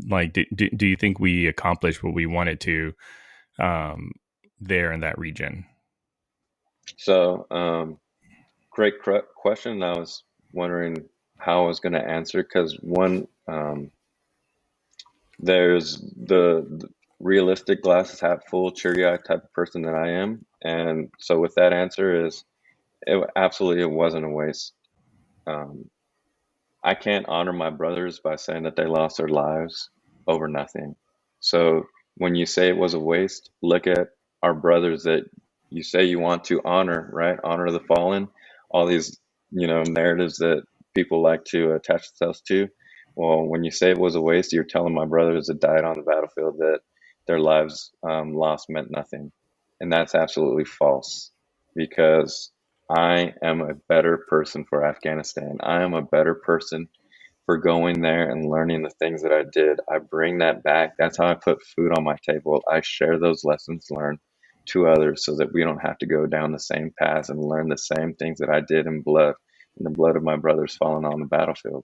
Like, do you think we accomplished what we wanted to there in that region? So, great question. I was wondering how I was going to answer, because one, there's the realistic glasses half full, cheery-eyed type of person that I am, and so with that answer is, it wasn't a waste. I can't honor my brothers by saying that they lost their lives over nothing. So when you say it was a waste, look at our brothers that you say you want to honor, right? Honor the fallen, all these, narratives that people like to attach themselves to. Well, when you say it was a waste, you're telling my brothers that died on the battlefield that their lives lost meant nothing. And that's absolutely false, because I am a better person for Afghanistan. I am a better person for going there and learning the things that I did. I bring that back. That's how I put food on my table. I share those lessons learned to others so that we don't have to go down the same paths and learn the same things that I did in the blood of my brothers fallen on the battlefield.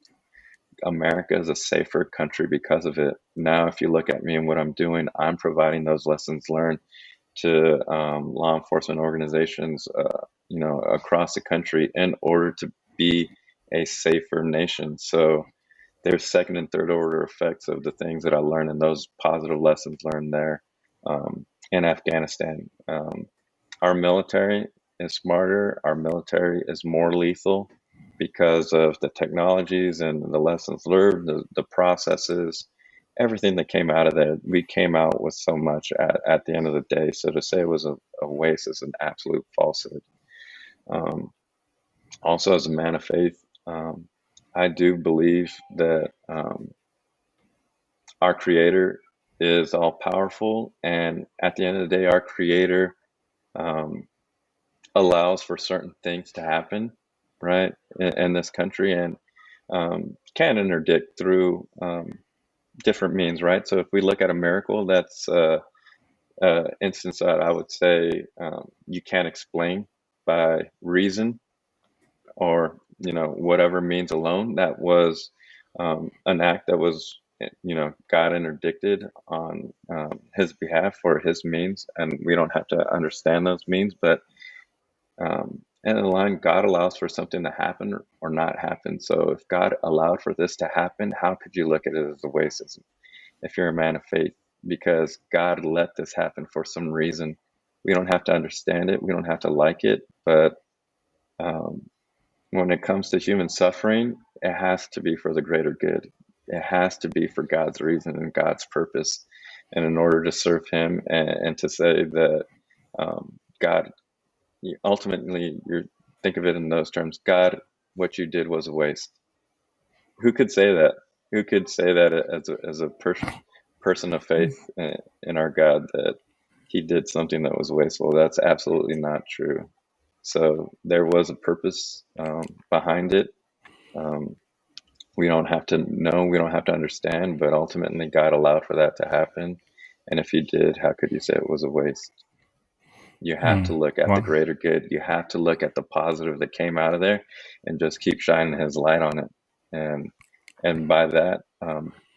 America is a safer country because of it. Now, if you look at me and what I'm doing, I'm providing those lessons learned to law enforcement organizations, across the country, in order to be a safer nation. So there's second and third order effects of the things that I learned, and those positive lessons learned there in Afghanistan. Our military is smarter. Our military is more lethal because of the technologies and the lessons learned, the processes, everything that came out of there. We came out with so much at the end of the day. So to say it was a waste is an absolute falsehood. Also, as a man of faith, I do believe that our Creator is all powerful, and at the end of the day, our Creator allows for certain things to happen, right, in this country, and can interdict through different means, right? So if we look at a miracle, that's instance that I would say you can't explain by reason or whatever means alone. That was an act that was God interdicted on his behalf for his means, and we don't have to understand those means, but in the line, God allows for something to happen or not happen. So if God allowed for this to happen, how could you look at it as a waste if you're a man of faith? Because God let this happen for some reason. We don't have to understand it. We don't have to like it. But when it comes to human suffering, it has to be for the greater good. It has to be for God's reason and God's purpose. And in order to serve him and to say that God, ultimately, you think of it in those terms, God, what you did was a waste. Who could say that? Who could say that as a person of faith in our God, that he did something that was wasteful? That's absolutely not true. So there was a purpose behind it. We don't have to know, we don't have to understand, but ultimately God allowed for that to happen. And if he did, how could you say it was a waste? You have to look at the Well, greater good. You have to look at the positive that came out of there, and just keep shining his light on it. And by that,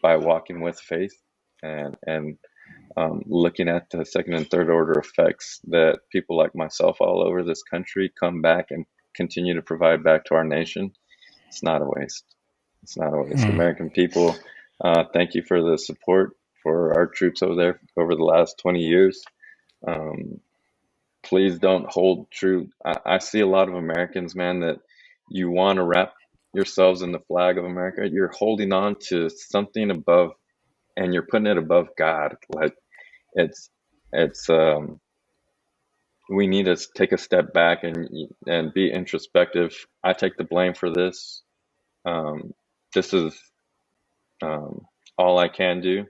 by walking with faith and looking at the second and third order effects that people like myself all over this country come back and continue to provide back to our nation, it's not a waste. It's not a waste. American people, thank you for the support for our troops over there over the last 20 years. Please don't hold true. I see a lot of Americans, man, that you want to wrap yourselves in the flag of America. You're holding on to something above, and you're putting it above God. Like it's we need to take a step back and be introspective. I take the blame for this. This is all I can do.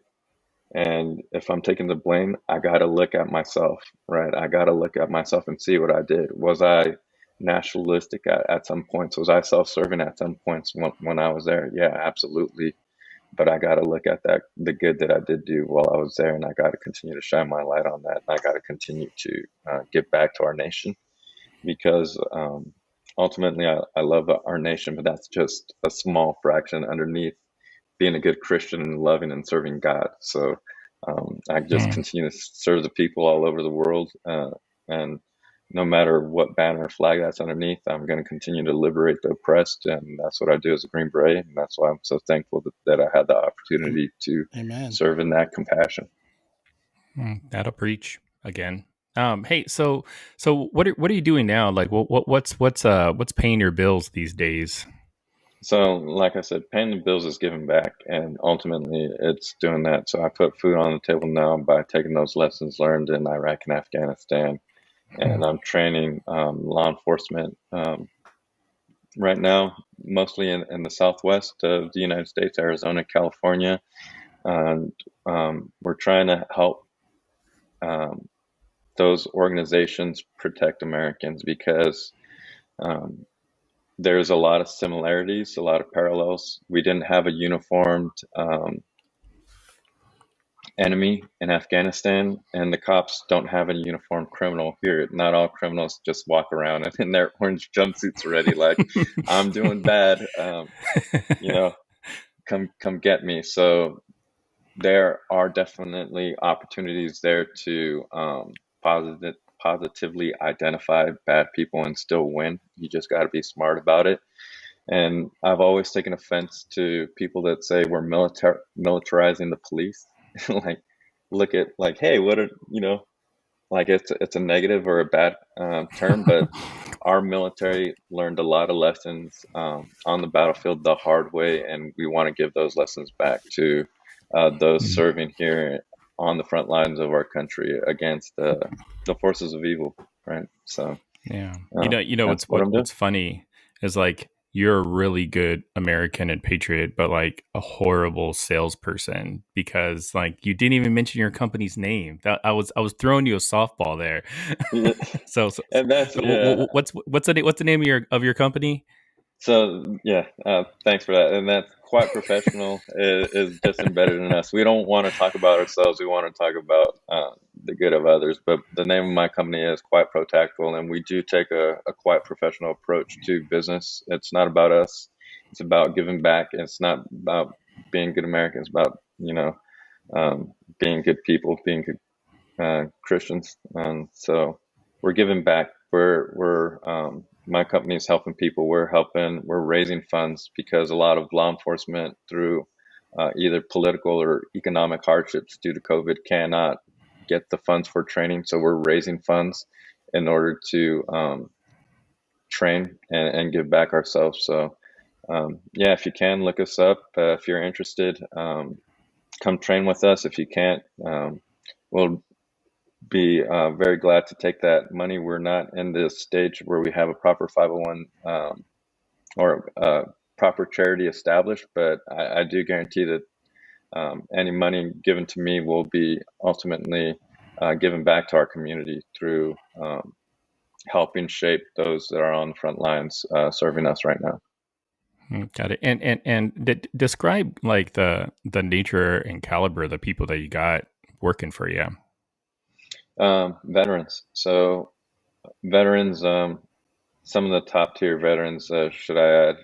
And if I'm taking the blame, I got to look at myself, right? I got to look at myself and see what I did. Was I nationalistic at some points? Was I self-serving at some points when I was there? Yeah, absolutely. But I got to look at the good that I did do while I was there, and I got to continue to shine my light on that. And I got to continue to give back to our nation, because ultimately I love our nation, but that's just a small fraction underneath being a good Christian and loving and serving God. So I just continue to serve the people all over the world, and no matter what banner or flag that's underneath, I'm going to continue to liberate the oppressed, and that's what I do as a Green Beret, and that's why I'm so thankful that I had the opportunity to serve in that compassion. That'll preach again. Hey, so what are you doing now? Like, what's paying your bills these days? So, like I said, paying the bills is giving back, and ultimately it's doing that. So I put food on the table now by taking those lessons learned in Iraq and Afghanistan, and I'm training law enforcement right now, mostly in the southwest of the United States, Arizona, California, and we're trying to help those organizations protect Americans, because there's a lot of similarities, a lot of parallels. We didn't have a uniformed enemy in Afghanistan, and the cops don't have a uniformed criminal here. Not all criminals just walk around in their orange jumpsuits already, like, I'm doing bad, come get me. So there are definitely opportunities there to positively identify bad people and still win. You just got to be smart about it. And I've always taken offense to people that say we're militarizing the police. Like, look at, like, hey, what are, like, it's a negative or a bad term, but our military learned a lot of lessons on the battlefield the hard way, and we want to give those lessons back to those serving here on the front lines of our country against the forces of evil, right? So Yeah, what's funny is, like, you're a really good American and patriot, but like a horrible salesperson, because like you didn't even mention your company's name. That I was throwing you a softball there. And that's what's the name of your company? So thanks for that. And that's Quite Professional is just embedded in us. We don't want to talk about ourselves. We want to talk about the good of others. But the name of my company is Quite Pro Tactical, and we do take a quite professional approach to business. It's not about us. It's about giving back. It's not about being good Americans. It's about being good people, being good Christians. So we're giving back. We're my company is helping people. We're raising funds, because a lot of law enforcement, through either political or economic hardships due to COVID, cannot get the funds for training. So we're raising funds in order to train and give back ourselves. So if you can, look us up. If you're interested, come train with us. If you can't, we'll be very glad to take that money. We're not in this stage where we have a proper 501 or proper charity established, but I do guarantee that any money given to me will be ultimately given back to our community through helping shape those that are on the front lines serving us right now. Got it. And describe, like, the nature and caliber of the people that you got working for you. Veterans. So veterans, some of the top tier veterans, should I add,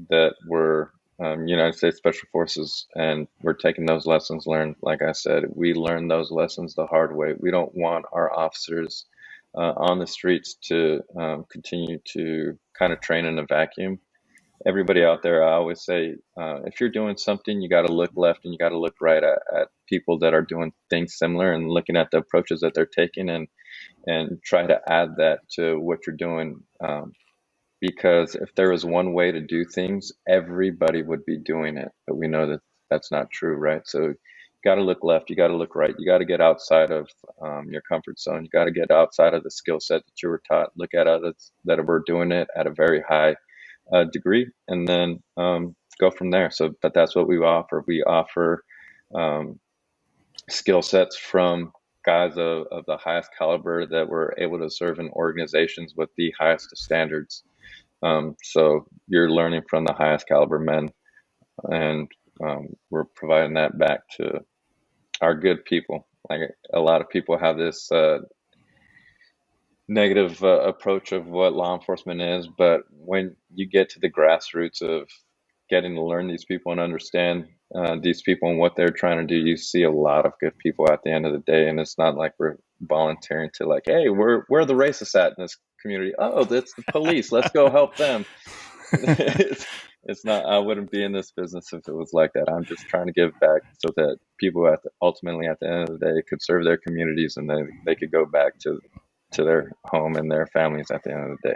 that were United States Special Forces, and we're taking those lessons learned. Like I said, we learned those lessons the hard way. We don't want our officers on the streets to continue to kind of train in a vacuum. Everybody out there, I always say, if you're doing something, you got to look left and you got to look right at people that are doing things similar and looking at the approaches that they're taking, and try to add that to what you're doing. Because if there was one way to do things, everybody would be doing it. But we know that that's not true, right? So you got to look left, you got to look right, you got to get outside of your comfort zone. You got to get outside of the skill set that you were taught. Look at others that were doing it at a very high degree, and then go from there. So, but that's what we offer. We offer skill sets from guys of the highest caliber that were able to serve in organizations with the highest standards. So you're learning from the highest caliber men, and we're providing that back to our good people. Like, a lot of people have this negative approach of what law enforcement is, but when you get to the grassroots of getting to learn these people and understand these people and what they're trying to do, you see a lot of good people at the end of the day. And it's not like we're volunteering to, like, hey, where are the racists at in this community? Oh, that's the police. Let's go help them. It's not. I wouldn't be in this business if it was like that. I'm just trying to give back so that people ultimately at the end of the day could serve their communities, and then they could go back to their home and their families at the end of the day.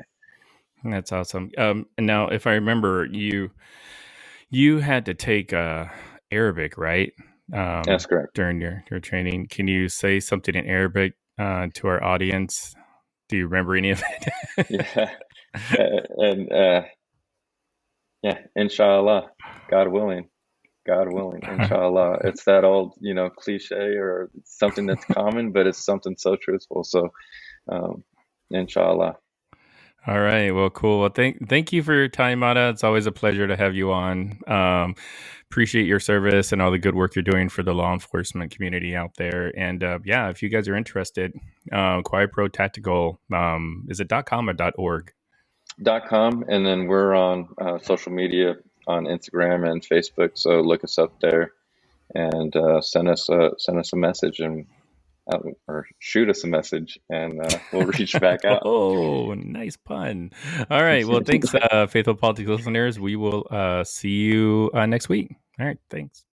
That's awesome. And now, if I remember, you had to take Arabic, right? That's correct. During your training. Can you say something in Arabic to our audience? Do you remember any of it? Yeah. And yeah, inshallah, God willing, inshallah. It's that old, cliche or something that's common, but it's something so truthful. So, inshallah. All right. Well, cool. Well, thank you for your time, Mata. It's always a pleasure to have you on. Appreciate your service and all the good work you're doing for the law enforcement community out there. And yeah, if you guys are interested, Quiet Pro Tactical, is it .com or .org? .com, and then we're on social media on Instagram and Facebook. So look us up there and send us a message, and or shoot us a message, and we'll reach back out. Oh, nice pun. All right. Well, thanks, Faithful Politics listeners. We will see you next week. All right. Thanks.